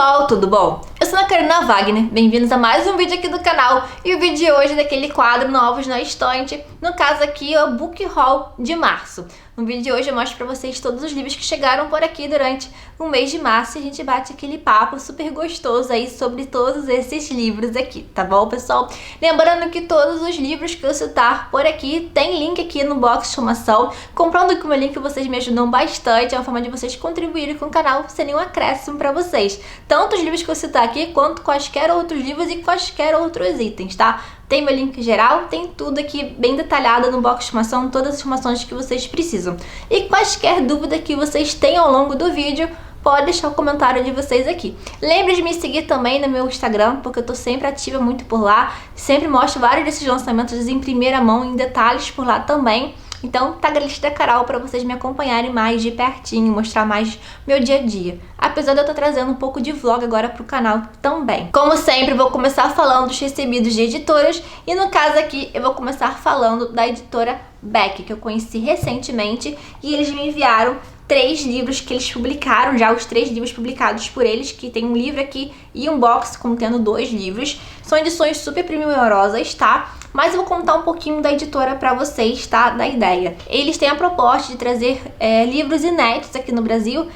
pessoal, tudo bom? Eu sou a Karina Wagner, bem-vindos a mais um vídeo aqui do canal. E o vídeo de hoje é daquele quadro Novos na Estante. No caso aqui é o Book Haul de março. No vídeo de hoje eu mostro pra vocês todos os livros que chegaram por aqui durante o mês de março. E a gente bate aquele papo super gostoso aí sobre todos esses livros aqui, tá bom, pessoal? Lembrando que todos os livros que eu citar por aqui tem link aqui no box de informação. Comprando com o meu link vocês me ajudam bastante, é uma forma de vocês contribuírem com o canal sem nenhum acréscimo pra vocês. Tanto os livros que eu citar aqui, quanto quaisquer outros livros e quaisquer outros itens, tá? Tem meu link geral, tem tudo aqui bem detalhado no box de informação, todas as informações que vocês precisam. E quaisquer dúvida que vocês tenham ao longo do vídeo, pode deixar o comentário de vocês aqui. Lembre de me seguir também no meu Instagram, porque eu tô sempre ativa muito por lá. Sempre mostro vários desses lançamentos em primeira mão, em detalhes por lá também. Então, tag a lista da Carol para vocês me acompanharem mais de pertinho, mostrar mais meu dia a dia. Apesar de eu estar trazendo um pouco de vlog agora pro canal também. Como sempre, vou começar falando dos recebidos de editoras. E no caso aqui, eu vou começar falando da editora Beck, que eu conheci recentemente. E eles me enviaram 3 livros que eles publicaram, já os 3 livros publicados por eles, que tem um livro aqui e um box contendo 2 livros. São edições super primorosas, tá? Mas eu vou contar um pouquinho da editora pra vocês, tá? Da ideia. Eles têm a proposta de trazer livros inéditos aqui no Brasil,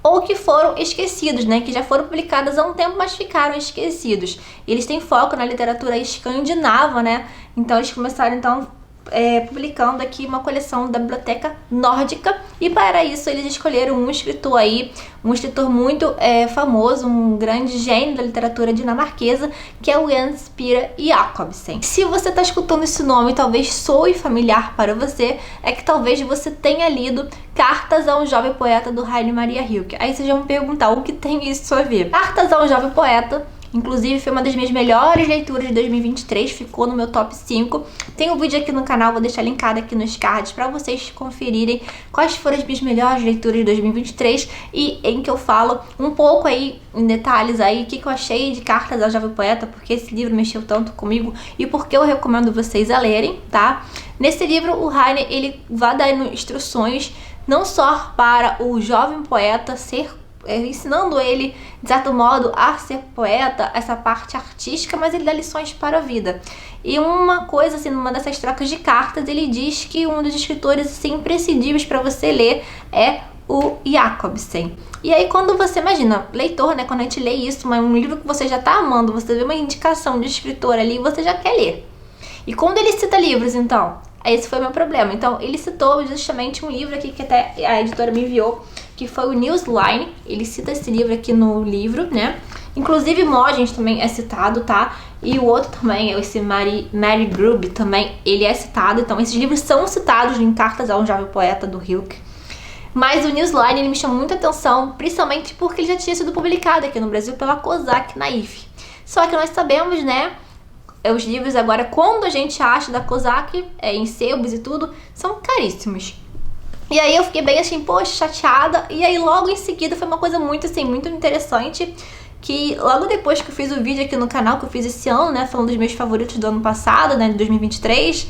ou que foram esquecidos, né? Que já foram publicados há um tempo, mas ficaram esquecidos. Eles têm foco na literatura escandinava, né? Então eles começaram, publicando aqui uma coleção da biblioteca nórdica, e para isso eles escolheram um escritor aí, um escritor muito famoso, um grande gênio da literatura dinamarquesa, que é o Jens Pira Jacobsen. Se você está escutando esse nome, talvez soe familiar para você, é que talvez você tenha lido Cartas a um Jovem Poeta do Heine Maria Rilke. Aí vocês vão me perguntar o que tem isso a ver. Cartas a um Jovem Poeta, inclusive, foi uma das minhas melhores leituras de 2023, ficou no meu top 5. Tem um vídeo aqui no canal, vou deixar linkado aqui nos cards para vocês conferirem quais foram as minhas melhores leituras de 2023 e em que eu falo um pouco aí, em detalhes aí, o que eu achei de Cartas ao Jovem Poeta, porque esse livro mexeu tanto comigo e porque eu recomendo vocês a lerem, tá? Nesse livro, o Heine, ele vai dando instruções não só para o jovem poeta ser ensinando ele, de certo modo, a ser poeta, essa parte artística, mas ele dá lições para a vida. E uma coisa, assim, numa dessas trocas de cartas, ele diz que um dos escritores, assim, imprescindíveis para você ler é o Jacobsen. E aí, quando você imagina, leitor, né, quando a gente lê isso, mas um livro que você já tá amando, você vê uma indicação de escritor ali, você já quer ler. E quando ele cita livros, então, esse foi o meu problema. Então, ele citou justamente um livro aqui que até a editora me enviou, que foi o Newsline. Ele cita esse livro aqui no livro, né? Inclusive Mogens também é citado, tá? E o outro também, esse Mary Grube também, ele é citado. Então esses livros são citados em Cartas a um Jovem Poeta do Rilke. Mas o Newsline, ele me chamou muita atenção, principalmente porque ele já tinha sido publicado aqui no Brasil pela Kozak Naif. Só que nós sabemos, né, os livros agora, quando a gente acha da Kozak, em sebos e tudo, são caríssimos. E aí eu fiquei bem assim, poxa, chateada. E aí logo em seguida foi uma coisa muito assim, muito interessante, que logo depois que eu fiz o vídeo aqui no canal, que eu fiz esse ano, né, falando dos meus favoritos do ano passado, né, de 2023,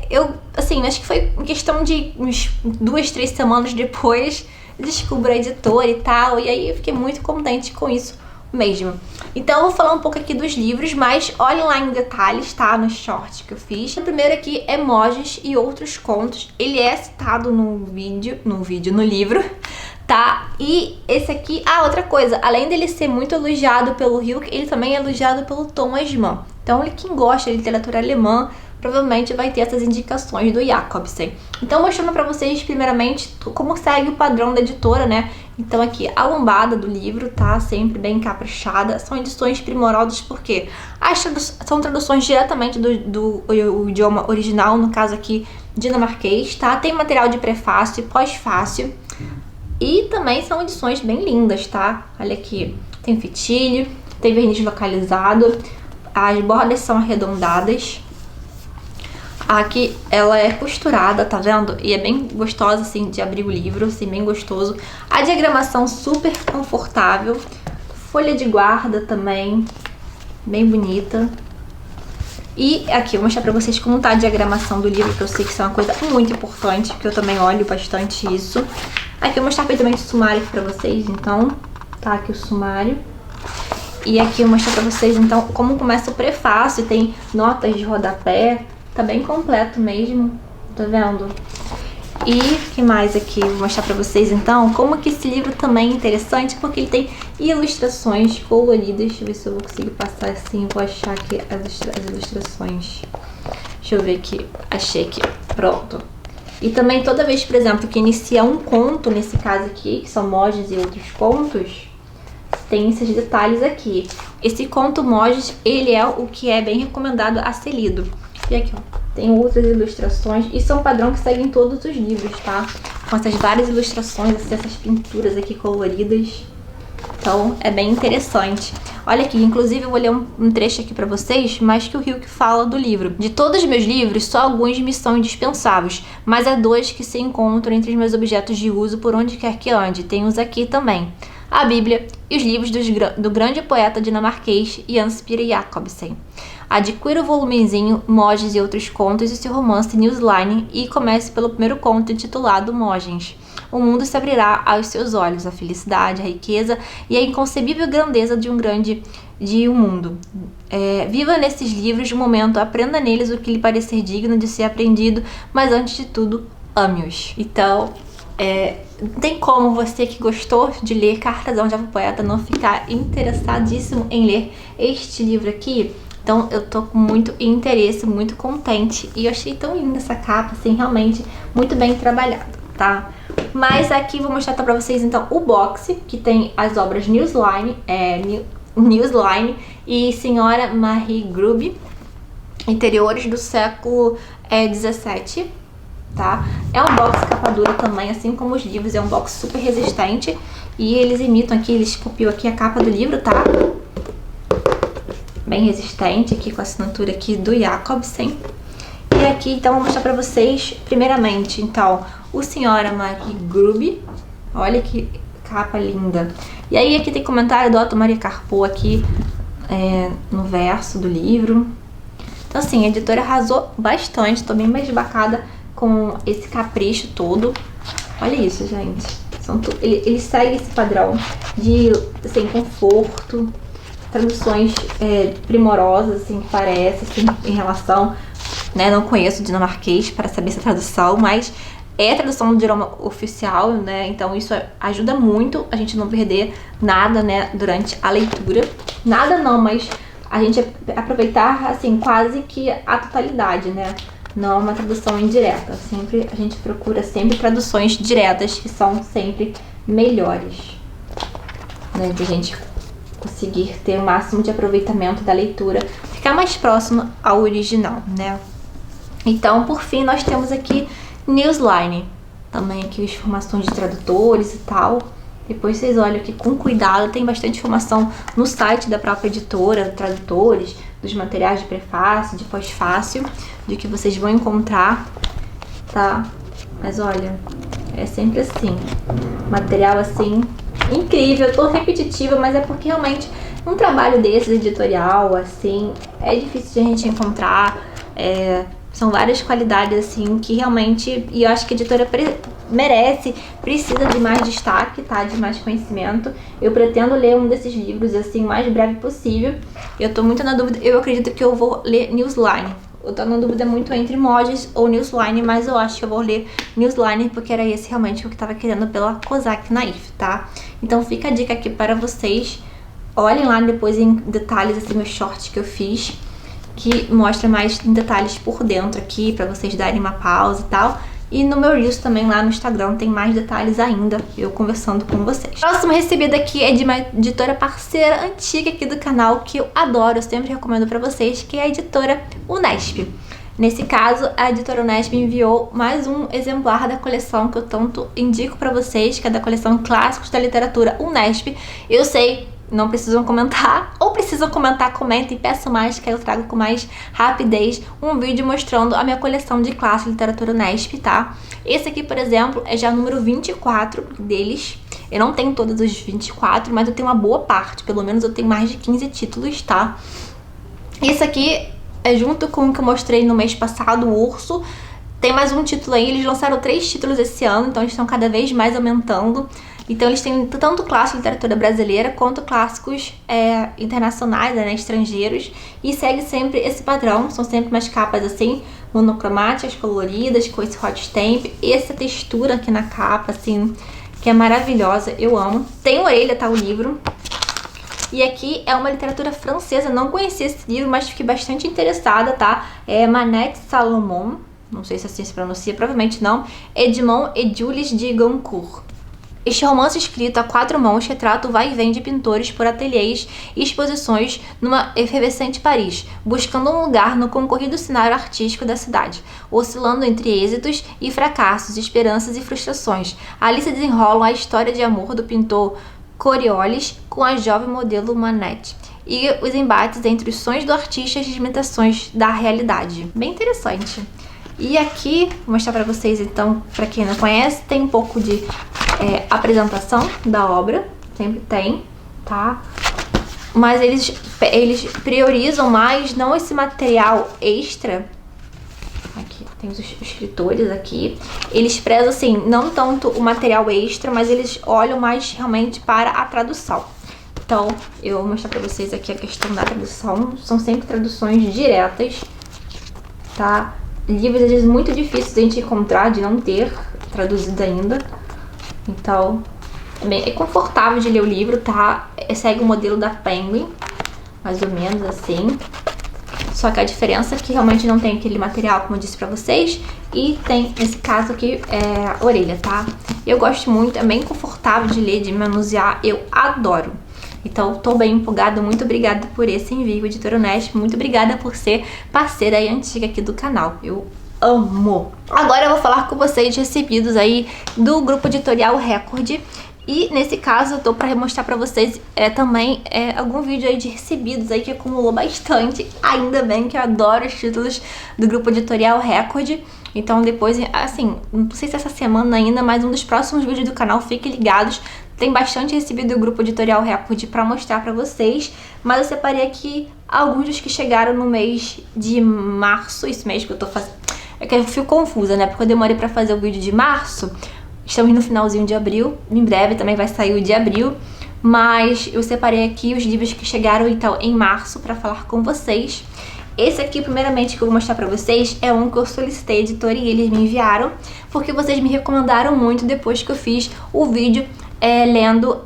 eu, assim, acho que foi em questão de uns 2, 3 semanas depois, descubro a editora e tal, e aí eu fiquei muito contente com isso mesmo. Então eu vou falar um pouco aqui dos livros, mas olhem lá em detalhes, tá? Nos shorts que eu fiz. O primeiro aqui é Mogens e Outros Contos. Ele é citado no livro, tá? E esse aqui, outra coisa, além dele ser muito elogiado pelo Rilke, ele também é elogiado pelo Thomas Mann. Então, quem gosta de literatura alemã provavelmente vai ter essas indicações do Jacobsen. Então, mostrando pra vocês, primeiramente, como segue o padrão da editora, né? Então, aqui, a lombada do livro, tá? Sempre bem caprichada. São edições primorosas porque são traduções diretamente do idioma original, no caso aqui, dinamarquês, tá? Tem material de prefácio e pós-fácio. E também são edições bem lindas, tá? Olha aqui, tem fitilho, tem verniz localizado, as bordas são arredondadas. Aqui ela é costurada, tá vendo? E é bem gostosa, assim, de abrir o livro, assim, bem gostoso. A diagramação super confortável. Folha de guarda também, bem bonita. E aqui eu vou mostrar pra vocês como tá a diagramação do livro, que eu sei que isso é uma coisa muito importante, porque eu também olho bastante isso. Aqui eu vou mostrar rapidamente o sumário pra vocês, então. Tá aqui o sumário. E aqui eu vou mostrar pra vocês, então, como começa o prefácio. Tem notas de rodapé. Tá bem completo mesmo. Tá vendo? E o que mais aqui? Vou mostrar pra vocês, então, como que esse livro também é interessante, porque ele tem ilustrações coloridas. Deixa eu ver se eu vou conseguir passar assim. Vou achar aqui as ilustrações. Deixa eu ver aqui. Achei aqui. Pronto. E também toda vez, por exemplo, que inicia um conto, nesse caso aqui, que são Mojis e outros contos, tem esses detalhes aqui. Esse conto Mojis, ele é o que é bem recomendado a ser lido. E aqui, ó, tem outras ilustrações. Isso é um padrão que segue em todos os livros, tá? Com essas várias ilustrações, assim, essas pinturas aqui coloridas. Então, é bem interessante. Olha aqui, inclusive eu vou ler um trecho aqui pra vocês, mas que o Rio que fala do livro. De todos os meus livros, só alguns me são indispensáveis, mas há dois que se encontram entre os meus objetos de uso por onde quer que ande. Tem uns aqui também. A Bíblia e os livros do grande poeta dinamarquês Jan Spire Jacobsen. Adquira o volumezinho Mojis e Outros Contos e seu romance Newsline e comece pelo primeiro conto intitulado Mojens. O mundo se abrirá aos seus olhos, a felicidade, a riqueza e a inconcebível grandeza de um mundo. Viva nesses livros de um momento, aprenda neles o que lhe parecer digno de ser aprendido, mas antes de tudo, ame-os. Então, não tem como você que gostou de ler Cartas a um Jovem Poeta não ficar interessadíssimo em ler este livro aqui. Então eu tô com muito interesse, muito contente. E eu achei tão linda essa capa, assim, realmente muito bem trabalhada, tá? Mas aqui vou mostrar pra vocês, então, o box, que tem as obras Newsline e Senhora Marie Grubbe, interiores do século XVII, tá? É um box capa dura também, assim como os livros, é um box super resistente. E eles imitam aqui, eles copiam aqui a capa do livro, tá? Bem resistente, aqui com a assinatura aqui do Jacobsen. E aqui, então, vou mostrar pra vocês, primeiramente, então, o Senhora Marie Grubbe. Olha que capa linda. E aí, aqui tem comentário do Otto Maria Carpo aqui, no verso do livro. Então, assim, a editora arrasou bastante, tô bem embasbacada com esse capricho todo. Olha isso, gente. Ele segue esse padrão de, assim, conforto, traduções primorosas, assim, que parece, assim, em relação, né, não conheço o dinamarquês para saber essa tradução, mas é a tradução do idioma oficial, né, então isso ajuda muito a gente não perder nada, né, durante a leitura. Nada não, mas a gente aproveitar, assim, quase que a totalidade, né, não uma tradução indireta. A gente procura sempre traduções diretas, que são sempre melhores, né, de a gente conseguir ter o máximo de aproveitamento da leitura, ficar mais próximo ao original, né? Então, por fim, nós temos aqui Newsline, também aqui as informações de tradutores e tal. Depois vocês olham aqui com cuidado, tem bastante informação no site da própria editora, tradutores, dos materiais de prefácio, de pós-fácil, de que vocês vão encontrar, tá? Mas olha, é sempre assim, material assim incrível. Eu tô repetitiva, mas é porque realmente um trabalho desses, editorial, assim, é difícil de a gente encontrar. São várias qualidades, assim, que realmente, e eu acho que a editora merece, precisa de mais destaque, tá? De mais conhecimento. Eu pretendo ler um desses livros, assim, o mais breve possível. Eu tô muito na dúvida, eu acredito que eu vou ler Newsline. Eu tô na dúvida muito entre Mojis ou Newsline, mas eu acho que eu vou ler Newsline, porque era esse realmente o que eu tava querendo pela Kozak Naif, tá? Então fica a dica aqui para vocês. Olhem lá depois em detalhes, assim, meus shorts que eu fiz, que mostra mais em detalhes por dentro aqui, pra vocês darem uma pausa e tal. E no meu Reels também lá no Instagram tem mais detalhes ainda, eu conversando com vocês. Próximo recebido aqui é de uma editora parceira antiga aqui do canal, que eu adoro, eu sempre recomendo pra vocês, que é a editora Unesp. Nesse caso, a editora Unesp enviou mais um exemplar da coleção que eu tanto indico pra vocês, que é da coleção Clássicos da Literatura Unesp. Eu sei, não precisam comentar, ou precisam comentar, comentem, peço mais, que aí eu trago com mais rapidez um vídeo mostrando a minha coleção de clássicos de literatura Unesp, tá? Esse aqui, por exemplo, é já o número 24 deles. Eu não tenho todos os 24, mas eu tenho uma boa parte, pelo menos eu tenho mais de 15 títulos, tá? Esse aqui é junto com o que eu mostrei no mês passado, o Urso. Tem mais um título aí, eles lançaram 3 títulos esse ano, então eles estão cada vez mais aumentando. Então eles têm tanto clássico de literatura brasileira quanto clássicos internacionais, né, estrangeiros, e segue sempre esse padrão. São sempre umas capas assim, monocromáticas, coloridas, com esse hot stamp, essa textura aqui na capa, assim, que é maravilhosa, eu amo. Tem orelha, tá, o livro. E aqui é uma literatura francesa, não conheci esse livro, mas fiquei bastante interessada, tá? É Manette Salomon, não sei se assim se pronuncia, provavelmente não. Edmond et Jules de Goncourt. Este romance escrito a 4 mãos retrata o vai e vem de pintores por ateliês e exposições numa efervescente Paris, buscando um lugar no concorrido cenário artístico da cidade, oscilando entre êxitos e fracassos, esperanças e frustrações. Ali se desenrolam a história de amor do pintor Coriolis com a jovem modelo Manette e os embates entre os sonhos do artista e as limitações da realidade. Bem interessante. E aqui, vou mostrar pra vocês então, pra quem não conhece, tem um pouco de apresentação da obra, sempre tem, tá? Mas eles priorizam mais não esse material extra. Aqui tem os escritores aqui. Eles prezam assim, não tanto o material extra, mas eles olham mais realmente para a tradução. Então, eu vou mostrar pra vocês aqui a questão da tradução. São sempre traduções diretas, tá? Livros às vezes muito difíceis de a gente encontrar, de não ter traduzido ainda. Então, é confortável de ler o livro, tá? Segue o modelo da Penguin, mais ou menos assim. Só que a diferença é que realmente não tem aquele material, como eu disse pra vocês. E tem, nesse caso aqui, a orelha, tá? Eu gosto muito, é bem confortável de ler, de manusear, eu adoro. Então, tô bem empolgada, muito obrigada por esse envio, Editora Unesp. Muito obrigada por ser parceira e antiga aqui do canal. Eu amo! Agora eu vou falar com vocês recebidos aí do grupo editorial Record. E nesse caso eu tô pra mostrar pra vocês também algum vídeo aí de recebidos aí que acumulou bastante. Ainda bem que eu adoro os títulos do grupo editorial Record. Então depois, assim, não sei se essa semana ainda, mas um dos próximos vídeos do canal, fiquem ligados. Tem bastante recebido do grupo editorial Record pra mostrar pra vocês. Mas eu separei aqui alguns dos que chegaram no mês de março. Isso mesmo que eu tô fazendo. É que eu fico confusa, né? Porque eu demorei pra fazer o vídeo de março. Estamos no finalzinho de abril. Em breve também vai sair o de abril. Mas eu separei aqui os livros que chegaram então em março pra falar com vocês. Esse aqui, primeiramente, que eu vou mostrar pra vocês, é um que eu solicitei a editora e eles me enviaram, porque vocês me recomendaram muito depois que eu fiz o vídeo lendo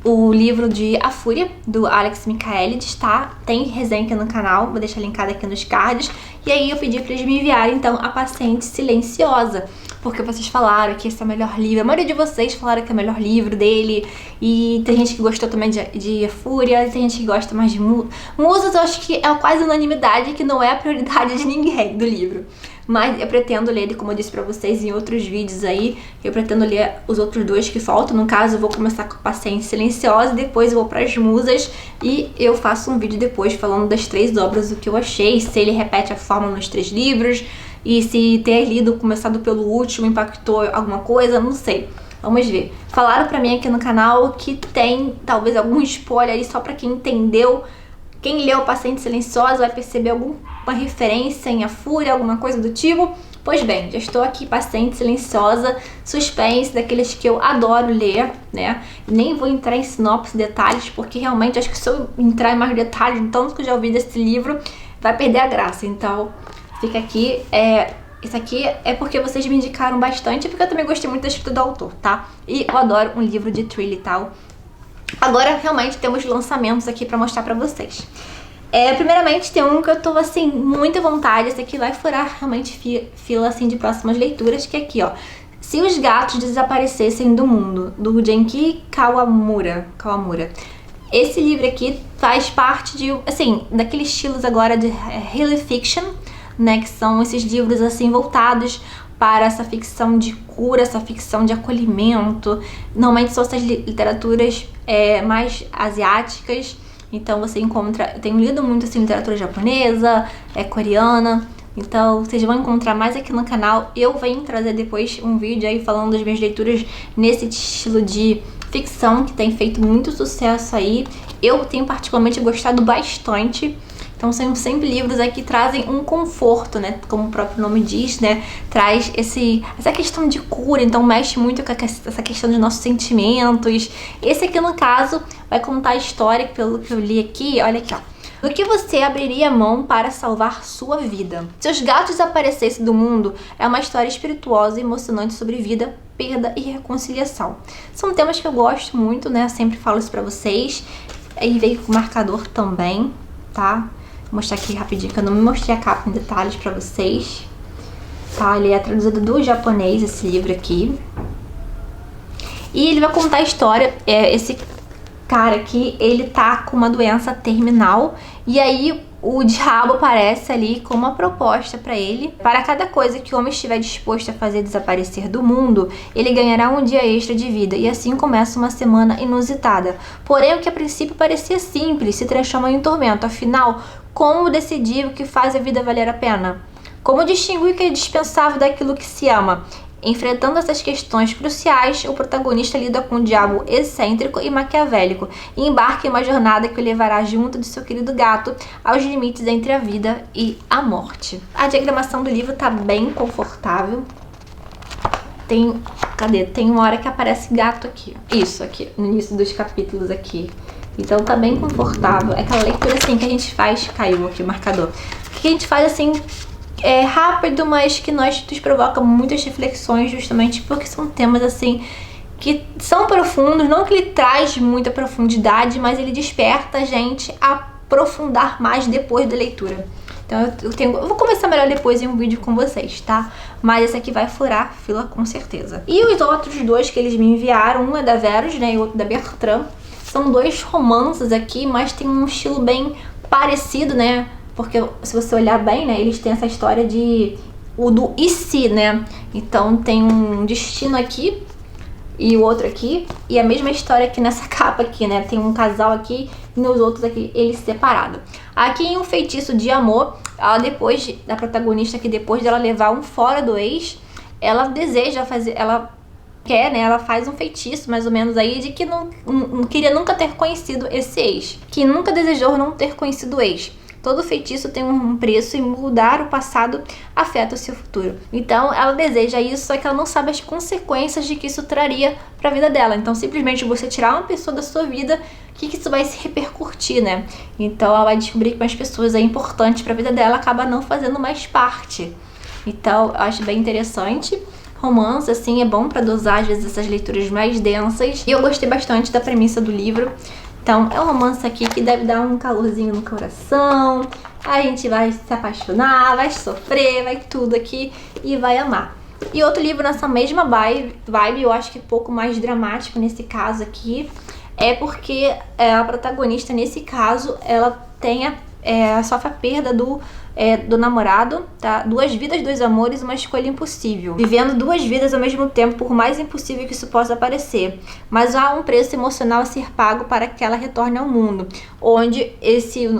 o livro de A Fúria, do Alex Michaelides, tá? Tem resenha aqui no canal, vou deixar linkado aqui nos cards. E aí eu pedi pra eles me enviarem, então, A Paciente Silenciosa, porque vocês falaram que esse é o melhor livro. A maioria de vocês falaram que é o melhor livro dele. E tem gente que gostou também de A Fúria, tem gente que gosta mais de Musas. Eu acho que é quase unanimidade que não é a prioridade de ninguém do livro. Mas eu pretendo ler ele, como eu disse pra vocês em outros vídeos aí. Eu pretendo ler os outros dois que faltam. No caso, eu vou começar com Paciente Silenciosa, depois eu vou pras Musas. E eu faço um vídeo depois falando das 3 obras, o que eu achei, se ele repete a fórmula nos 3 livros. E se ter lido, começado pelo último, impactou alguma coisa, não sei. Vamos ver. Falaram pra mim aqui no canal que tem talvez algum spoiler aí só pra quem entendeu. Quem leu Paciente Silenciosa vai perceber alguma referência em A Fúria, alguma coisa do tipo. Pois bem, já estou aqui, Paciente Silenciosa, suspense, daqueles que eu adoro ler, né? Nem vou entrar em sinopse, detalhes, porque realmente acho que se eu entrar em mais detalhes, tanto que eu já ouvi desse livro, vai perder a graça. Então, fica aqui. Isso aqui é porque vocês me indicaram bastante, porque eu também gostei muito da escrita do autor, tá? E eu adoro um livro de thriller e tal. Agora, realmente, temos lançamentos aqui pra mostrar pra vocês. Primeiramente, tem um que eu tô, assim, muita vontade. Esse aqui vai furar realmente fila, assim, de próximas leituras, que é aqui, ó. Se os gatos desaparecessem do mundo, do Genki Kawamura. Esse livro aqui faz parte de, assim, daqueles estilos agora de Healy Fiction, né? Que são esses livros, assim, voltados para essa ficção de cura, essa ficção de acolhimento. Normalmente são essas literaturas mais asiáticas. Então você encontra... Eu tenho lido muito assim literatura japonesa, coreana. Então vocês vão encontrar mais aqui no canal. Eu venho trazer depois um vídeo aí falando das minhas leituras nesse estilo de ficção que tem feito muito sucesso aí. Eu tenho particularmente gostado bastante. Então são sempre livros aí que trazem um conforto, né? Como o próprio nome diz, né? Traz essa questão de cura, então mexe muito com essa questão dos nossos sentimentos. Esse aqui, no caso, vai contar a história, pelo que eu li aqui, olha aqui, ó. Do que você abriria mão para salvar sua vida? Se os gatos desaparecessem do mundo, é uma história espirituosa e emocionante sobre vida, perda e reconciliação. São temas que eu gosto muito, né? Eu sempre falo isso pra vocês. Aí veio com marcador também, tá? Vou mostrar aqui rapidinho, que eu não me mostrei a capa em detalhes pra vocês. Tá? Ele é traduzido do japonês, esse livro aqui. E ele vai contar a história, esse cara aqui, ele tá com uma doença terminal, e aí o diabo aparece ali com uma proposta pra ele. Para cada coisa que o homem estiver disposto a fazer desaparecer do mundo, ele ganhará um dia extra de vida, e assim começa uma semana inusitada. Porém, o que a princípio parecia simples se transforma em tormento. Afinal, como decidir o que faz a vida valer a pena? Como distinguir o que é dispensável daquilo que se ama? Enfrentando essas questões cruciais, o protagonista lida com um diabo excêntrico e maquiavélico e embarca em uma jornada que o levará junto de seu querido gato aos limites entre a vida e a morte. A diagramação do livro tá bem confortável. Tem uma hora que aparece gato aqui. Isso aqui, no início dos capítulos aqui. Então tá bem confortável. É aquela leitura assim que a gente faz... Caiu aqui o marcador. Que a gente faz assim... É rápido, mas que nos provoca muitas reflexões, justamente porque são temas assim que são profundos, não que ele traz muita profundidade, mas ele desperta a gente a aprofundar mais depois da leitura. Então eu vou conversar melhor depois em um vídeo com vocês, tá? Mas esse aqui vai furar fila com certeza. E os outros dois que eles me enviaram, um é da Verus, né, e o outro da Bertrand. São dois romances aqui, mas tem um estilo bem parecido, né? Porque se você olhar bem, né, eles têm essa história do e se, né? Então tem um destino aqui e o outro aqui, e a mesma história aqui nessa capa aqui, né? Tem um casal aqui e nos outros aqui, eles separados. Aqui em Um Feitiço de Amor, ela da protagonista, que depois dela levar um fora do ex, ela deseja fazer, ela quer, né? Ela faz um feitiço, mais ou menos aí, de que não queria nunca ter conhecido esse ex, que nunca desejou não ter conhecido o ex. Todo feitiço tem um preço e mudar o passado afeta o seu futuro. Então ela deseja isso, só que ela não sabe as consequências de que isso traria para a vida dela. Então simplesmente você tirar uma pessoa da sua vida, o que isso vai se repercutir, né? Então ela vai descobrir que mais pessoas é importante para a vida dela, acaba não fazendo mais parte. Então eu acho bem interessante. Romance, assim, é bom para dosar às vezes essas leituras mais densas. E eu gostei bastante da premissa do livro. Então, é um romance aqui que deve dar um calorzinho no coração. A gente vai se apaixonar, vai sofrer, vai tudo aqui e vai amar. E outro livro nessa mesma vibe, eu acho que um pouco mais dramático nesse caso aqui, é porque a protagonista, nesse caso, ela sofre a perda do namorado, tá? 2 vidas, 2 amores, uma escolha impossível. Vivendo 2 vidas ao mesmo tempo, por mais impossível que isso possa parecer. Mas há um preço emocional a ser pago para que ela retorne ao mundo, onde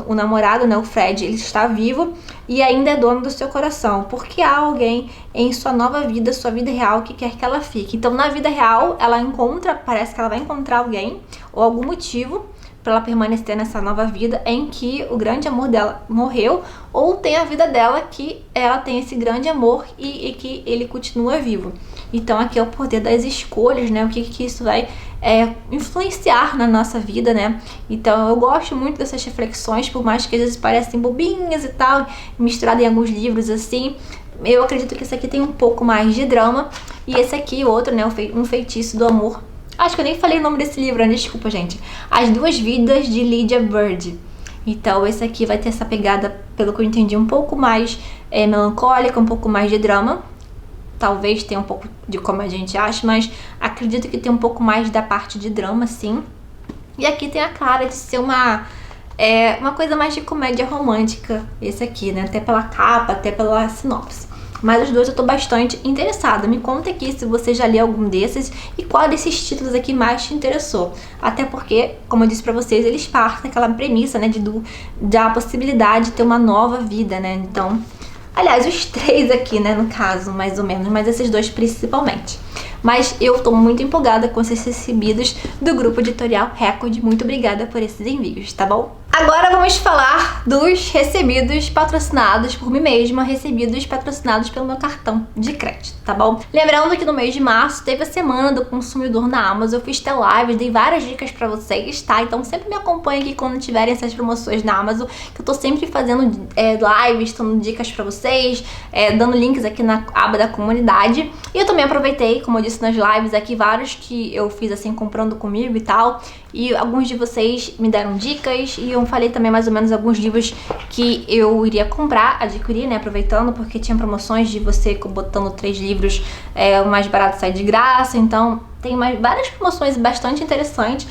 o namorado, né, o Fred, ele está vivo e ainda é dono do seu coração, porque há alguém em sua nova vida, sua vida real, que quer que ela fique. Então, na vida real, parece que ela vai encontrar alguém, ou algum motivo, para ela permanecer nessa nova vida em que o grande amor dela morreu, ou tem a vida dela que ela tem esse grande amor e que ele continua vivo. Então aqui é o poder das escolhas, né? O que isso vai influenciar na nossa vida, né? Então eu gosto muito dessas reflexões, por mais que às vezes parecem bobinhas e tal, misturado em alguns livros assim. Eu acredito que esse aqui tem um pouco mais de drama, e esse aqui, outro, né? Um Feitiço do Amor. Acho que eu nem falei o nome desse livro, né? Desculpa, gente. As Duas Vidas, de Lydia Bird. Então, esse aqui vai ter essa pegada, pelo que eu entendi, um pouco mais melancólica, um pouco mais de drama. Talvez tenha um pouco de como a gente acha, mas acredito que tem um pouco mais da parte de drama, sim. E aqui tem a cara de ser uma coisa mais de comédia romântica, esse aqui, né? Até pela capa, até pela sinopse. Mas os dois eu tô bastante interessada. Me conta aqui se você já leu algum desses e qual desses títulos aqui mais te interessou. Até porque, como eu disse pra vocês, eles partem daquela premissa, né, da possibilidade de ter uma nova vida, né? Então, aliás, os 3 aqui, né, no caso, mais ou menos, mas esses 2 principalmente. Mas eu tô muito empolgada com esses recebidos do grupo editorial Record. Muito obrigada por esses envios, tá bom? Agora vamos falar dos recebidos patrocinados por mim mesma, recebidos patrocinados pelo meu cartão de crédito, tá bom? Lembrando que no mês de março teve a semana do consumidor na Amazon, eu fiz até lives, dei várias dicas pra vocês, tá? Então sempre me acompanha aqui quando tiverem essas promoções na Amazon, que eu tô sempre fazendo lives, dando dicas pra vocês, dando links aqui na aba da comunidade. E eu também aproveitei, como eu disse nas lives aqui, vários que eu fiz assim, comprando comigo e tal, e alguns de vocês me deram dicas, e eu falei também mais ou menos alguns livros que eu iria comprar, adquirir, né, aproveitando, porque tinha promoções de você botando 3 livros, o mais barato sai de graça, então tem várias promoções bastante interessantes.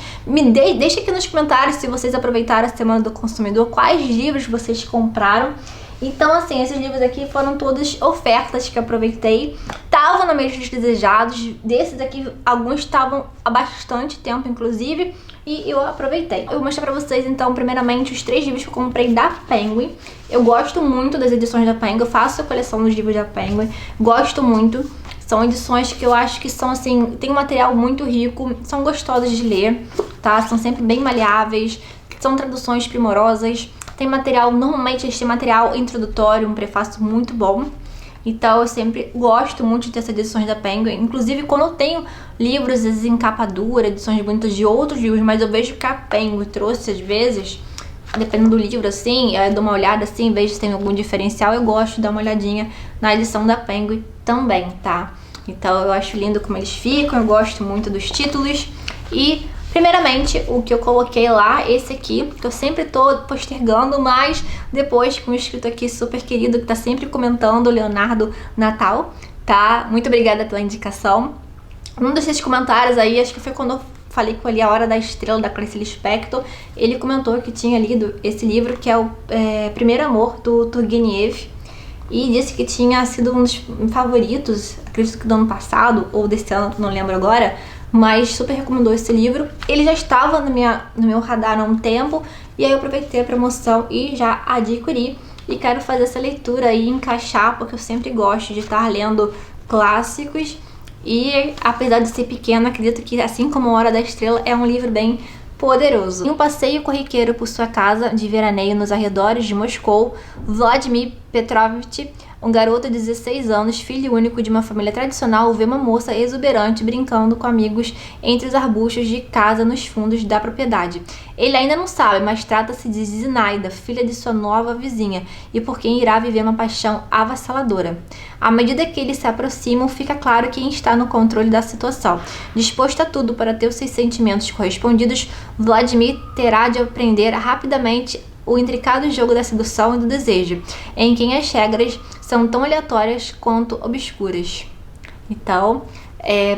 Deixa aqui nos comentários se vocês aproveitaram a Semana do Consumidor, quais livros vocês compraram. Então, assim, esses livros aqui foram todas ofertas que eu aproveitei. Estavam na minha lista de desejados. Desses aqui, alguns estavam há bastante tempo, inclusive, e eu aproveitei. Eu vou mostrar pra vocês, então, primeiramente, os 3 livros que eu comprei da Penguin. Eu gosto muito das edições da Penguin, eu faço a coleção dos livros da Penguin. Gosto muito. São edições que eu acho que são, assim, tem um material muito rico, são gostosas de ler, tá? São sempre bem maleáveis, são traduções primorosas. Tem material, normalmente eles têm material introdutório, um prefácio muito bom. Então eu sempre gosto muito de ter essas edições da Penguin. Inclusive quando eu tenho livros em capa dura, edições bonitas de outros livros, mas eu vejo que a Penguin trouxe às vezes, dependendo do livro assim, eu dou uma olhada assim, vejo se tem algum diferencial, eu gosto de dar uma olhadinha na edição da Penguin também, tá? Então eu acho lindo como eles ficam, eu gosto muito dos títulos. E primeiramente, o que eu coloquei lá, esse aqui, que eu sempre tô postergando, mas depois com um inscrito aqui super querido, que tá sempre comentando, Leonardo Natal, tá? Muito obrigada pela indicação. Um desses comentários aí, acho que foi quando eu falei com ele A Hora da Estrela, da Clarice Lispector, ele comentou que tinha lido esse livro, que é o Primeiro Amor, do Turgenev, e disse que tinha sido um dos favoritos, acredito que do ano passado, ou desse ano, não lembro agora, mas super recomendou esse livro. Ele já estava no meu radar há um tempo, e aí eu aproveitei a promoção e já adquiri. E quero fazer essa leitura e encaixar, porque eu sempre gosto de estar lendo clássicos. E apesar de ser pequeno, acredito que, assim como A Hora da Estrela, é um livro bem poderoso. Em um passeio corriqueiro por sua casa de veraneio nos arredores de Moscou, Vladimir Petrovich, um garoto de 16 anos, filho único de uma família tradicional, vê uma moça exuberante brincando com amigos entre os arbustos de casa nos fundos da propriedade. Ele ainda não sabe, mas trata-se de Zinaida, filha de sua nova vizinha, e por quem irá viver uma paixão avassaladora. À medida que eles se aproximam, fica claro quem está no controle da situação. Disposto a tudo para ter os seus sentimentos correspondidos, Vladimir terá de aprender rapidamente o intricado jogo da sedução e do desejo, em quem as regras são tão aleatórias quanto obscuras. Então,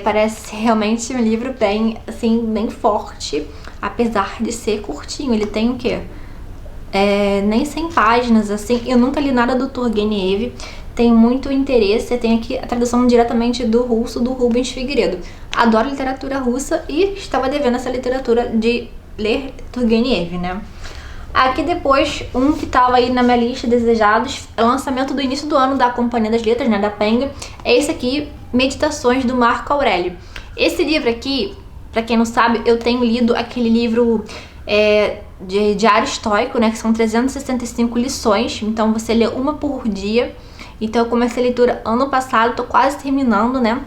parece realmente um livro bem, assim, bem forte, apesar de ser curtinho. Ele tem o quê? Nem 100 páginas, assim. Eu nunca li nada do Turgenev, tenho muito interesse. Tem aqui a tradução diretamente do russo, do Rubens Figueiredo. Adoro literatura russa e estava devendo essa literatura de ler Turgenev, né? Aqui depois, um que estava aí na minha lista de desejados, é o lançamento do início do ano da Companhia das Letras, né, da Penguin. É esse aqui, Meditações, do Marco Aurélio. Esse livro aqui, pra quem não sabe, eu tenho lido aquele livro de Diário Estoico, né, que são 365 lições, então você lê uma por dia. Então eu comecei a leitura ano passado, tô quase terminando, né?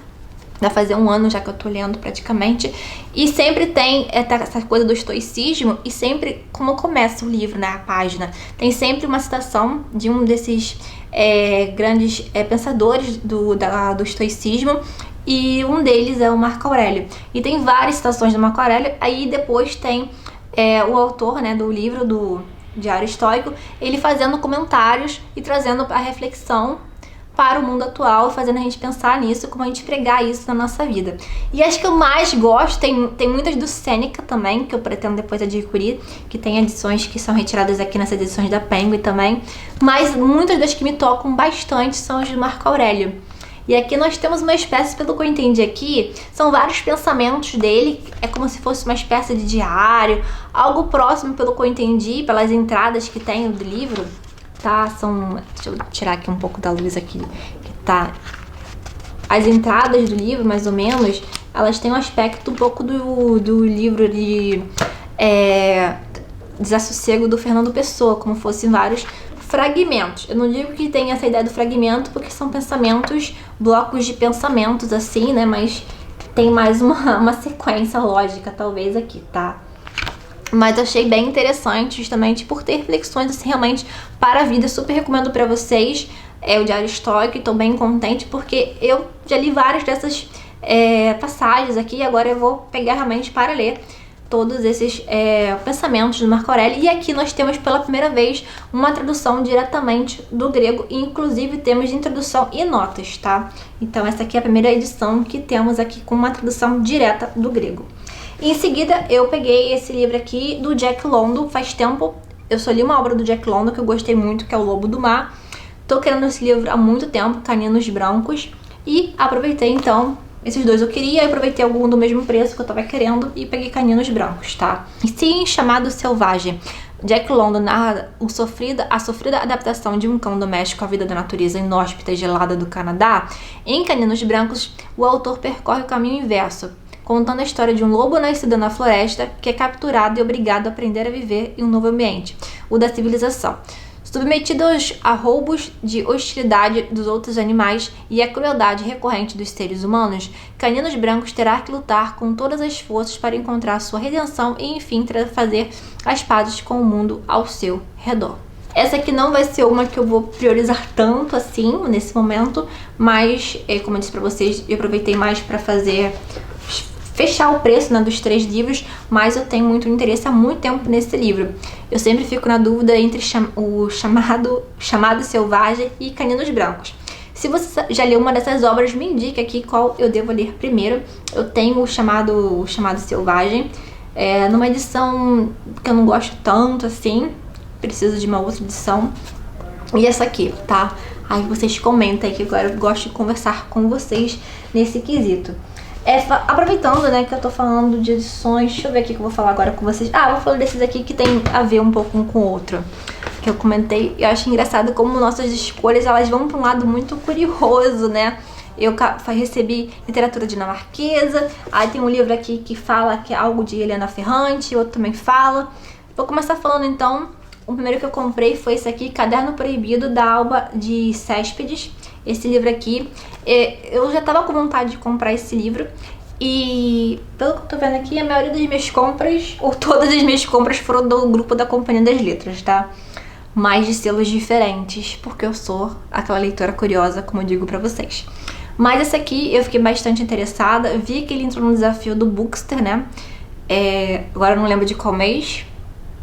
Vai fazer um ano já que eu tô lendo praticamente. E sempre tem essa coisa do estoicismo. E sempre, como começa o livro, né, a página, tem sempre uma citação de um desses grandes pensadores do estoicismo. E um deles é o Marco Aurélio. E tem várias citações do Marco Aurélio. Aí depois tem o autor, né, do livro do Diário Estoico, ele fazendo comentários e trazendo a reflexão para o mundo atual, fazendo a gente pensar nisso, como a gente pregar isso na nossa vida. E acho que eu mais gosto, tem muitas do Sêneca também, que eu pretendo depois adquirir, que tem edições que são retiradas aqui nessas edições da Penguin também, mas muitas das que me tocam bastante são as de Marco Aurélio. E aqui nós temos uma espécie, pelo que eu entendi aqui, são vários pensamentos dele, é como se fosse uma espécie de diário, algo próximo, pelo que eu entendi, pelas entradas que tem do livro, tá? Deixa eu tirar aqui um pouco da luz aqui, que tá... As entradas do livro, mais ou menos, elas têm um aspecto um pouco do livro Desassossego do Fernando Pessoa, como fossem vários fragmentos. Eu não digo que tem essa ideia do fragmento, porque são pensamentos, blocos de pensamentos assim, né? Mas tem mais uma sequência lógica, talvez, aqui, tá? Mas achei bem interessante, justamente por ter reflexões, assim, realmente para a vida. Super recomendo pra vocês. É o Diário Estoico, e tô bem contente, porque eu já li várias dessas passagens aqui, e agora eu vou pegar realmente para ler todos esses pensamentos do Marco Aurélio. E aqui nós temos pela primeira vez uma tradução diretamente do grego, e inclusive temos introdução e notas, tá? Então essa aqui é a primeira edição que temos aqui com uma tradução direta do grego. Em seguida eu peguei esse livro aqui do Jack London. Faz tempo eu só li uma obra do Jack London que eu gostei muito, que é O Lobo do Mar. Tô querendo esse livro há muito tempo, Caninos Brancos, e aproveitei então. Esses dois eu queria, aproveitei algum do mesmo preço que eu tava querendo e peguei Caninos Brancos, tá? E sim, Chamado Selvagem. Jack London narra a sofrida adaptação de um cão doméstico à vida da natureza inóspita e gelada do Canadá. Em Caninos Brancos, o autor percorre o caminho inverso, contando a história de um lobo nascido na floresta que é capturado e obrigado a aprender a viver em um novo ambiente, o da civilização. Submetido a roubos de hostilidade dos outros animais e a crueldade recorrente dos seres humanos, Caninos Brancos terá que lutar com todas as forças para encontrar sua redenção e, enfim, fazer as pazes com o mundo ao seu redor. Essa aqui não vai ser uma que eu vou priorizar tanto assim nesse momento, mas, como eu disse pra vocês, eu aproveitei mais para fechar o preço, né, dos 3 livros, mas eu tenho muito interesse há muito tempo nesse livro. Eu sempre fico na dúvida entre o Chamado Selvagem e Caninos Brancos. Se você já leu uma dessas obras, me indique aqui qual eu devo ler primeiro. Eu tenho o Chamado Selvagem, numa edição que eu não gosto tanto assim, preciso de uma outra edição. E essa aqui, tá? Aí vocês comentem que agora eu gosto de conversar com vocês nesse quesito. Aproveitando, né, que eu tô falando de edições, deixa eu ver aqui que eu vou falar agora com vocês. Vou falar desses aqui que tem a ver um pouco um com o outro, que eu comentei. Eu acho engraçado como nossas escolhas, elas vão pra um lado muito curioso, né? Eu recebi literatura dinamarquesa, aí tem um livro aqui que fala que é algo de Helena Ferrante, outro também fala. Vou começar falando então, o primeiro que eu comprei foi esse aqui, Caderno Proibido, da Alba de Céspedes. Esse livro aqui, eu já tava com vontade de comprar esse livro e, pelo que eu tô vendo aqui, a maioria das minhas compras, ou todas as minhas compras, foram do grupo da Companhia das Letras, tá? Mais de selos diferentes, porque eu sou aquela leitora curiosa, como eu digo pra vocês. Mas esse aqui eu fiquei bastante interessada, vi que ele entrou no desafio do Bookster, né? Agora eu não lembro de qual mês,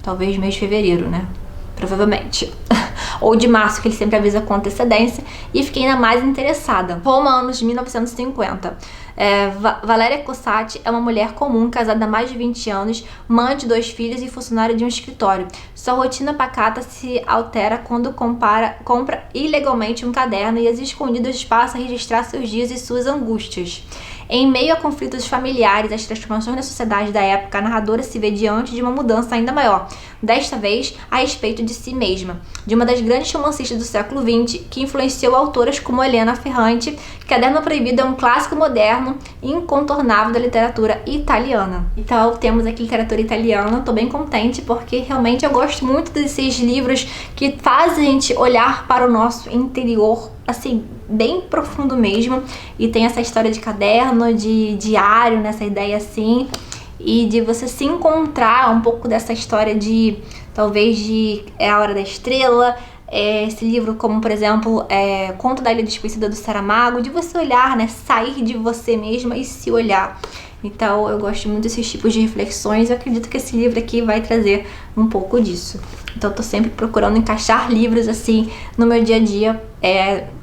talvez mês de fevereiro, né? Provavelmente. Ou de março, que ele sempre avisa com antecedência, e fiquei ainda mais interessada. Romanos, de 1950. Valéria Cossati é uma mulher comum, casada há mais de 20 anos, mãe de 2 filhos e funcionária de um escritório. Sua rotina pacata se altera quando compra ilegalmente um caderno e às escondidas passa a registrar seus dias e suas angústias. Em meio a conflitos familiares e as transformações da sociedade da época, a narradora se vê diante de uma mudança ainda maior, desta vez a respeito de si mesma, de uma das grandes romancistas do século XX, que influenciou autoras como Helena Ferrante. Caderno Proibido é um clássico moderno e incontornável da literatura italiana. Então temos aqui literatura italiana, tô bem contente, porque realmente eu gosto muito desses livros que fazem a gente olhar para o nosso interior, assim, bem profundo mesmo, e tem essa história de caderno, de diário, nessa ideia assim, e de você se encontrar um pouco dessa história de, talvez, de A Hora da Estrela, esse livro como, por exemplo, Conto da Ilha Desconhecida do Saramago, de você olhar, né, sair de você mesma e se olhar. Então eu gosto muito desses tipos de reflexões, eu acredito que esse livro aqui vai trazer um pouco disso. Então eu tô sempre procurando encaixar livros assim no meu dia a dia,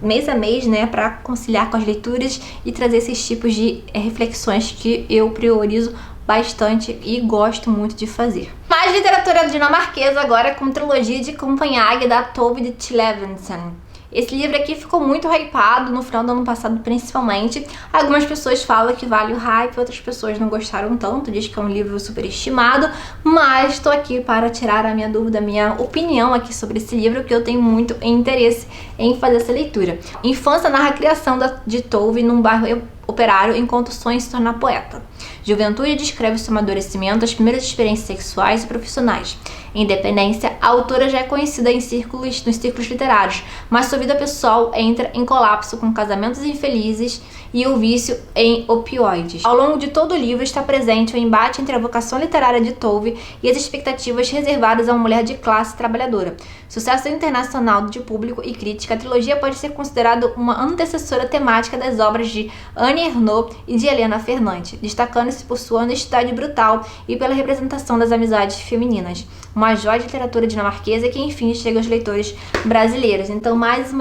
mês a mês, né, pra conciliar com as leituras e trazer esses tipos de reflexões que eu priorizo bastante e gosto muito de fazer. Mais literatura dinamarquesa agora, com trilogia de Copenhague, da Tove Clevensen. Esse livro aqui ficou muito hypado no final do ano passado, principalmente. Algumas pessoas falam que vale o hype, outras pessoas não gostaram tanto, diz que é um livro superestimado, mas estou aqui para tirar a minha dúvida, a minha opinião aqui sobre esse livro, que eu tenho muito interesse em fazer essa leitura. Infância narra a criação de Tove num bairro operário enquanto sonha se tornar poeta. Juventude descreve seu amadurecimento, as primeiras experiências sexuais e profissionais. Independência, a autora já é conhecida nos círculos literários, mas sua vida pessoal entra em colapso com casamentos infelizes e o vício em opioides. Ao longo de todo o livro está presente o embate entre a vocação literária de Tove e as expectativas reservadas a uma mulher de classe trabalhadora. Sucesso internacional de público e crítica, a trilogia pode ser considerada uma antecessora temática das obras de Annie Ernaux e de Helena Ferrante, destacando-se por sua honestidade brutal e pela representação das amizades femininas. Uma joia de literatura dinamarquesa que, enfim, chega aos leitores brasileiros. Então, mais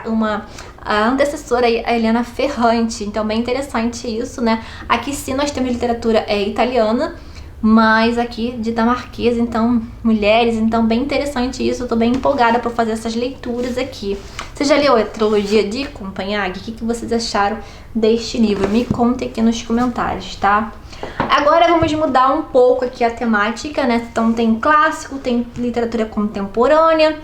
uma antecessora aí, a Helena Ferrante. Então, bem interessante isso, né? Aqui sim nós temos literatura italiana, mas aqui dinamarquesa, então, mulheres. Então, bem interessante isso. Eu tô bem empolgada para fazer essas leituras aqui. Você já leu a trilogia de Copenhague? O que vocês acharam deste livro? Me contem aqui nos comentários, tá? Agora vamos mudar um pouco aqui a temática, né? Então tem clássico, tem literatura contemporânea.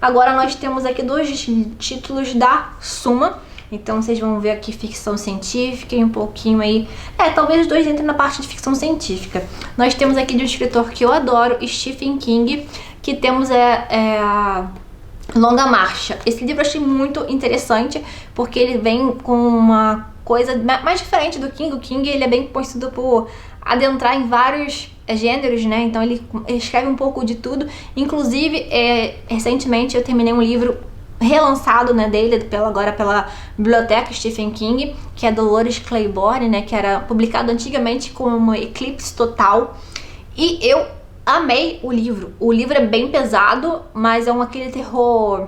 Agora nós temos aqui 2 títulos da Suma. Então vocês vão ver aqui ficção científica e um pouquinho aí... talvez os 2 entrem na parte de ficção científica. Nós temos aqui de um escritor que eu adoro, Stephen King, que temos a Longa Marcha. Esse livro eu achei muito interessante, porque ele vem com uma coisa mais diferente do King. O King, ele é bem conhecido por adentrar em vários gêneros, né? Então ele escreve um pouco de tudo. Inclusive, recentemente eu terminei um livro relançado, né, dele, agora pela Biblioteca Stephen King, que é Dolores Claiborne, né, que era publicado antigamente como Eclipse Total. E eu amei o livro. O livro é bem pesado, mas é aquele terror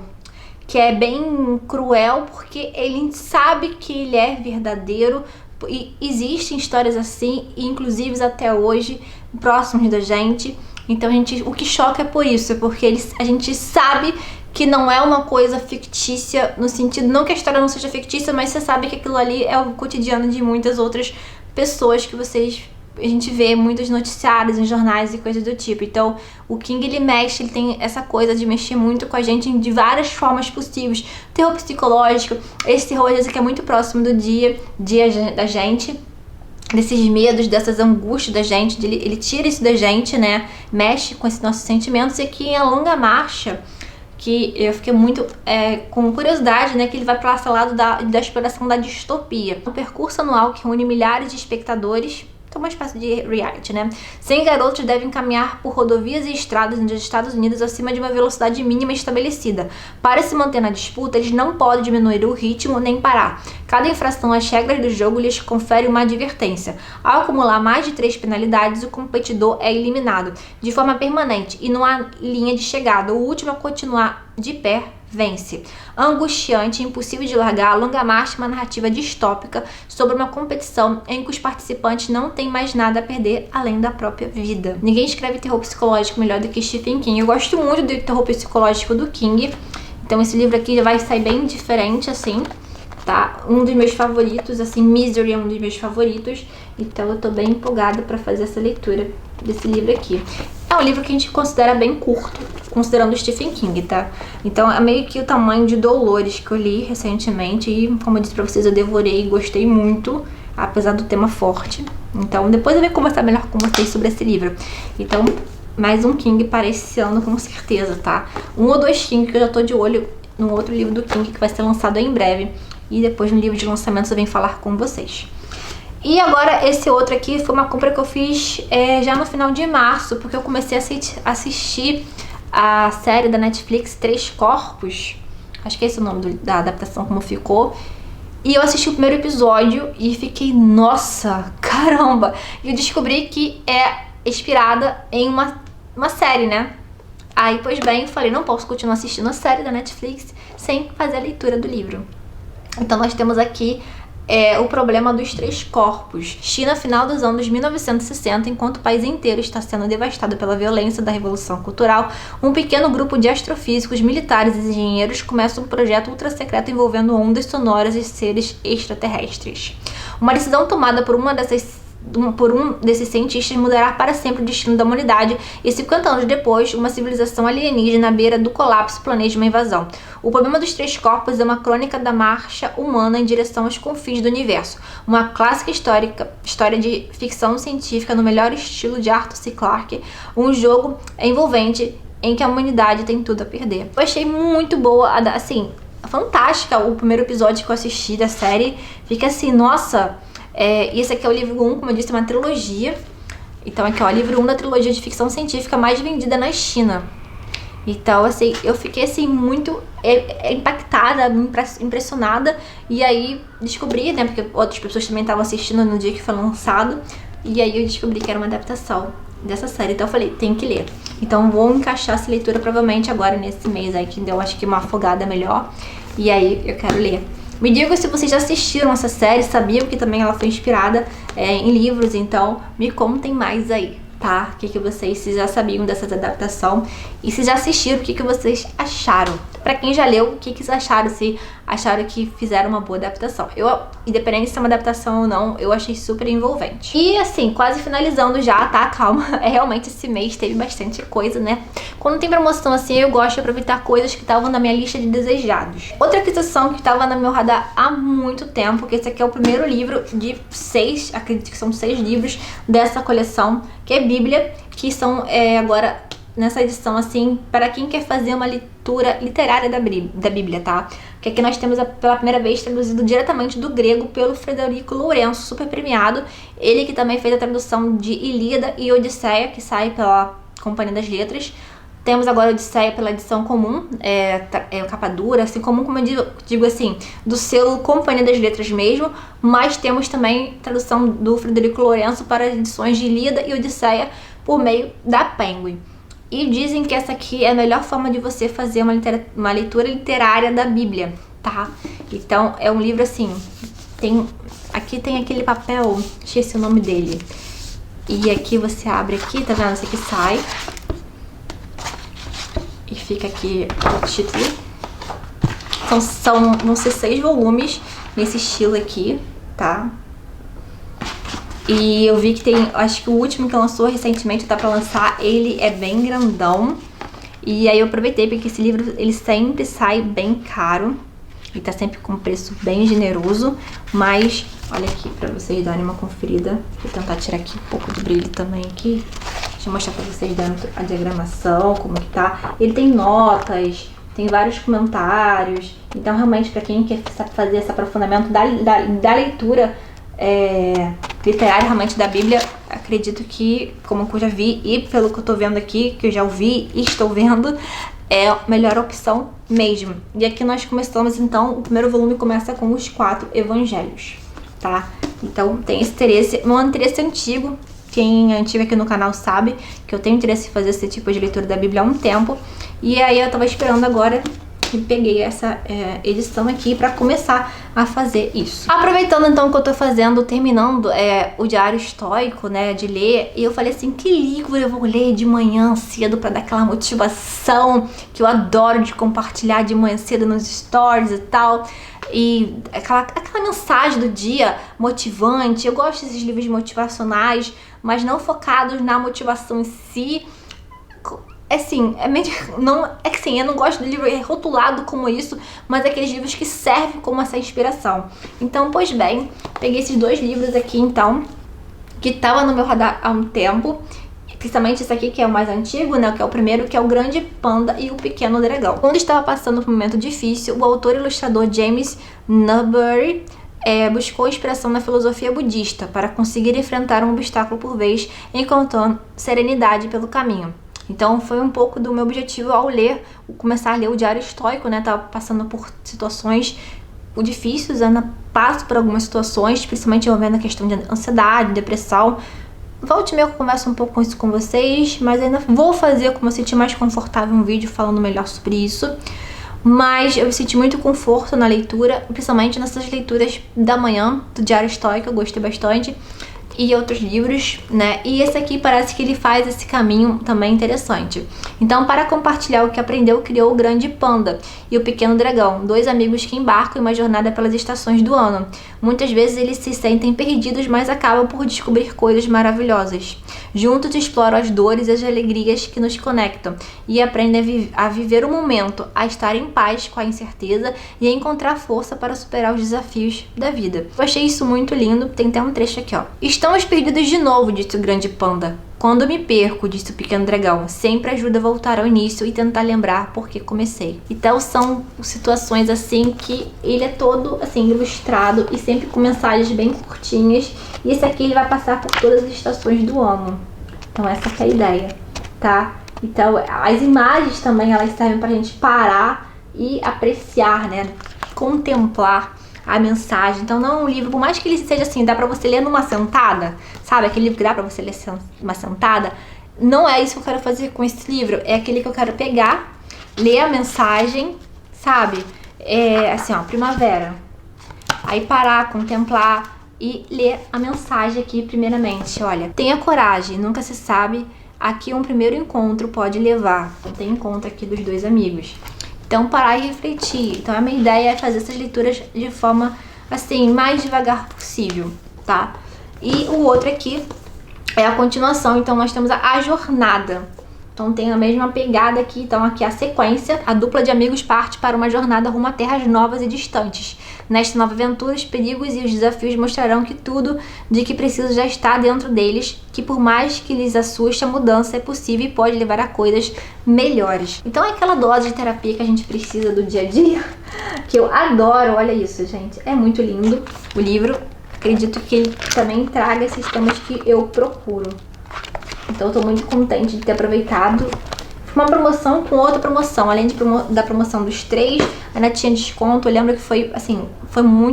que é bem cruel, porque ele sabe que ele é verdadeiro e existem histórias assim, inclusive até hoje, próximos da gente. Então o que choca é por isso, porque a gente sabe que não é uma coisa fictícia, no sentido, não que a história não seja fictícia, mas você sabe que aquilo ali é o cotidiano de muitas outras pessoas que a gente vê muitos noticiários em jornais e coisas do tipo. Então, o King, ele mexe, ele tem essa coisa de mexer muito com a gente de várias formas possíveis. Terror psicológico, esse terror que é muito próximo do dia da gente, desses medos, dessas angústias da gente, ele tira isso da gente, né? Mexe com esses nossos sentimentos. E aqui em A Longa Marcha, que eu fiquei muito com curiosidade, né, que ele vai para esse lado da exploração da distopia. Um percurso anual que reúne milhares de espectadores, que é uma espécie de reality, né? 100 garotos devem caminhar por rodovias e estradas nos Estados Unidos acima de uma velocidade mínima estabelecida. Para se manter na disputa, eles não podem diminuir o ritmo nem parar. Cada infração às regras do jogo lhes confere uma advertência. Ao acumular mais de 3 penalidades, o competidor é eliminado de forma permanente e não há linha de chegada. O último a continuar de pé vence. Angustiante e impossível de largar, A Longa Marcha é uma narrativa distópica sobre uma competição em que os participantes não têm mais nada a perder além da própria vida. Ninguém escreve terror psicológico melhor do que Stephen King. Eu gosto muito do terror psicológico do King, então esse livro aqui já vai sair bem diferente, assim, tá? Um dos meus favoritos, assim, Misery é um dos meus favoritos, então eu tô bem empolgada pra fazer essa leitura desse livro aqui. É um livro que a gente considera bem curto, considerando o Stephen King, tá? Então é meio que o tamanho de Dolores, que eu li recentemente e, como eu disse pra vocês, eu devorei e gostei muito, apesar do tema forte. Então depois eu vou conversar melhor com vocês sobre esse livro. Então, mais um King para esse ano, com certeza, tá? 1 ou 2 King que eu já tô de olho no outro livro do King que vai ser lançado em breve. E depois no livro de lançamento eu venho falar com vocês. E agora esse outro aqui foi uma compra que eu fiz já no final de março, porque eu comecei a assistir a série da Netflix Três Corpos. Acho que é esse o nome da adaptação, como ficou. E eu assisti o primeiro episódio e fiquei, nossa, caramba! E eu descobri que é inspirada em uma série, né? Aí, pois bem, eu falei, não posso continuar assistindo a série da Netflix sem fazer a leitura do livro. Então nós temos aqui o problema dos 3 corpos. China, final dos anos 1960, enquanto o país inteiro está sendo devastado pela violência da Revolução Cultural, um pequeno grupo de astrofísicos, militares e engenheiros começa um projeto ultra secreto envolvendo ondas sonoras e seres extraterrestres. Uma decisão tomada por uma por um desses cientistas mudará para sempre o destino da humanidade e 50 anos depois, uma civilização alienígena à beira do colapso planeja uma invasão. O Problema dos Três Corpos é uma crônica da marcha humana em direção aos confins do universo. Uma clássica história de ficção científica no melhor estilo de Arthur C. Clarke, um jogo envolvente em que a humanidade tem tudo a perder. Eu achei muito boa, assim, fantástica o primeiro episódio que eu assisti da série. Fica assim, nossa... esse aqui é o livro 1, como eu disse, é uma trilogia. Então aqui, ó, livro 1 da trilogia de ficção científica mais vendida na China. Então, assim, eu fiquei, assim, muito impactada, impressionada. E aí, descobri, né, porque outras pessoas também estavam assistindo no dia que foi lançado. E aí eu descobri que era uma adaptação dessa série. Então eu falei, tem que ler. Então vou encaixar essa leitura provavelmente agora nesse mês aí, que deu, acho que, uma afogada melhor. E aí eu quero ler. Me digam se vocês já assistiram essa série, sabiam que também ela foi inspirada em livros, então me contem mais aí, tá? O que vocês, se já sabiam dessa adaptação e se já assistiram, o que vocês acharam. Pra quem já leu, o que vocês acharam, se acharam que fizeram uma boa adaptação. Independente se é uma adaptação ou não, eu achei super envolvente. E assim, quase finalizando já, tá? Calma, realmente esse mês teve bastante coisa, né? Quando tem promoção assim, eu gosto de aproveitar coisas que estavam na minha lista de desejados. Outra aquisição que estava no meu radar há muito tempo, que esse aqui é o primeiro livro de 6, acredito que são 6 livros dessa coleção, que é Bíblia, que são agora nessa edição, assim, para quem quer fazer uma leitura literária da Bíblia, tá? Que aqui nós temos pela primeira vez traduzido diretamente do grego pelo Frederico Lourenço, super premiado. Ele que também fez a tradução de Ilíada e Odisseia, que sai pela Companhia das Letras. Temos agora Odisseia pela edição comum, capa dura, assim, comum, como eu digo assim, do selo Companhia das Letras mesmo, mas temos também tradução do Frederico Lourenço para as edições de Ilíada e Odisseia por meio da Penguin. E dizem que essa aqui é a melhor forma de você fazer uma leitura literária da Bíblia, tá? Então, é um livro assim, aqui tem aquele papel, esqueci o nome dele. E aqui você abre aqui, tá vendo? Esse aqui sai. E fica aqui o título. Vão ser 6 volumes nesse estilo aqui, tá? E eu vi que tem, acho que o último que lançou recentemente, tá pra lançar, ele é bem grandão. E aí eu aproveitei, porque esse livro, ele sempre sai bem caro. Ele tá sempre com preço bem generoso. Mas, olha aqui pra vocês darem uma conferida. Vou tentar tirar aqui um pouco de brilho também aqui. Deixa eu mostrar pra vocês dentro a diagramação, como que tá. Ele tem notas, tem vários comentários. Então, realmente, pra quem quer fazer esse aprofundamento da leitura literária realmente da Bíblia, acredito que, como eu já vi e pelo que eu tô vendo aqui, que eu já ouvi e estou vendo, é a melhor opção mesmo. E aqui nós começamos, então, o primeiro volume começa com os 4 evangelhos, tá? Então tem esse interesse, um interesse antigo. Quem é antigo aqui no canal sabe que eu tenho interesse em fazer esse tipo de leitura da Bíblia há um tempo. E aí eu tava esperando agora e peguei essa edição aqui pra começar a fazer isso. Aproveitando então que eu tô terminando o Diário Estoico, né, de ler, e eu falei assim, que livro eu vou ler de manhã cedo pra dar aquela motivação que eu adoro de compartilhar de manhã cedo nos stories e tal. E aquela mensagem do dia motivante. Eu gosto desses livros motivacionais, mas não focados na motivação em si. Assim, eu não gosto de livro rotulado como isso, mas aqueles livros que servem como essa inspiração. Então, pois bem, peguei esses 2 livros aqui, então, que estavam no meu radar há um tempo, principalmente esse aqui, que é o mais antigo, né, que é o primeiro, que é o Grande Panda e o Pequeno Dragão. Quando estava passando por um momento difícil, o autor e ilustrador James Newbury buscou inspiração na filosofia budista para conseguir enfrentar um obstáculo por vez, encontrando serenidade pelo caminho. Então foi um pouco do meu objetivo ao começar a ler o Diário Estoico, né? Tava passando por situações difíceis, passo por algumas situações, principalmente envolvendo a questão de ansiedade, depressão. Volte e meia eu converso um pouco com isso com vocês, mas ainda vou fazer como eu sentir mais confortável um vídeo falando melhor sobre isso. Mas eu senti muito conforto na leitura, principalmente nessas leituras da manhã do Diário Estoico, eu gostei bastante. E outros livros, né? E esse aqui parece que ele faz esse caminho também interessante. Então, para compartilhar o que aprendeu, criou o Grande Panda e o Pequeno Dragão, 2 amigos que embarcam em uma jornada pelas estações do ano. Muitas vezes eles se sentem perdidos, mas acabam por descobrir coisas maravilhosas. Juntos exploram as dores e as alegrias que nos conectam e aprendem a viver o momento, a estar em paz com a incerteza e a encontrar força para superar os desafios da vida. Eu achei isso muito lindo, tem até um trecho aqui, ó. Estamos perdidos de novo, disse o grande panda. Quando me perco, disse o pequeno dragão, sempre ajuda a voltar ao início e tentar lembrar por que comecei. Então são situações assim que ele é todo assim ilustrado e sempre com mensagens bem curtinhas. E esse aqui ele vai passar por todas as estações do ano. Então essa que é a ideia, tá? Então as imagens também elas servem pra gente parar e apreciar, né? Contemplar a mensagem. Então não é um livro, por mais que ele seja assim, dá pra você ler numa sentada, sabe? Aquele livro que dá pra você ler numa sentada. Não é isso que eu quero fazer com esse livro. É aquele que eu quero pegar, ler a mensagem, sabe? É assim, ó, primavera. Aí parar, contemplar e ler a mensagem aqui primeiramente. Olha, tenha coragem, nunca se sabe a que um primeiro encontro pode levar. Então tem encontro aqui dos dois amigos. Então parar e refletir. Então a minha ideia é fazer essas leituras de forma assim, mais devagar possível, tá? E o outro aqui é a continuação, então nós temos a jornada. Então tem a mesma pegada aqui, então aqui a sequência. A dupla de amigos parte para uma jornada rumo a terras novas e distantes. Nesta nova aventura, os perigos e os desafios mostrarão que tudo de que precisam já está dentro deles, que por mais que lhes assuste, a mudança é possível e pode levar a coisas melhores. Então é aquela dose de terapia que a gente precisa do dia a dia, que eu adoro. Olha isso, gente, é muito lindo o livro. Acredito que ele também traga esses temas que eu procuro. Então eu tô muito contente de ter aproveitado uma promoção com outra promoção. Além da promoção dos 3, ainda tinha desconto. Eu lembro que foi, assim,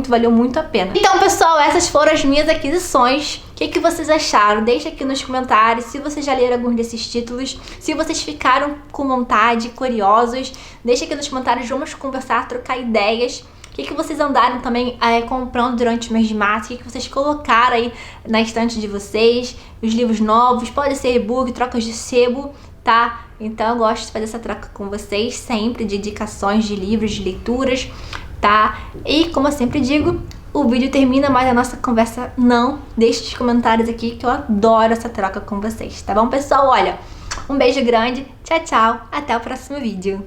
valeu muito a pena. Então, pessoal, essas foram as minhas aquisições. O que vocês acharam? Deixa aqui nos comentários se vocês já leram alguns desses títulos. Se vocês ficaram com vontade, curiosos, deixa aqui nos comentários. Vamos conversar, trocar ideias. O que vocês andaram também comprando durante o mês de março? O que vocês colocaram aí na estante de vocês? Os livros novos, pode ser e-book, trocas de sebo, tá? Então eu gosto de fazer essa troca com vocês sempre, de indicações de livros, de leituras, tá? E como eu sempre digo, o vídeo termina, mas a nossa conversa não. Deixe os comentários aqui que eu adoro essa troca com vocês, tá bom, pessoal? Olha, um beijo grande, tchau, tchau, até o próximo vídeo.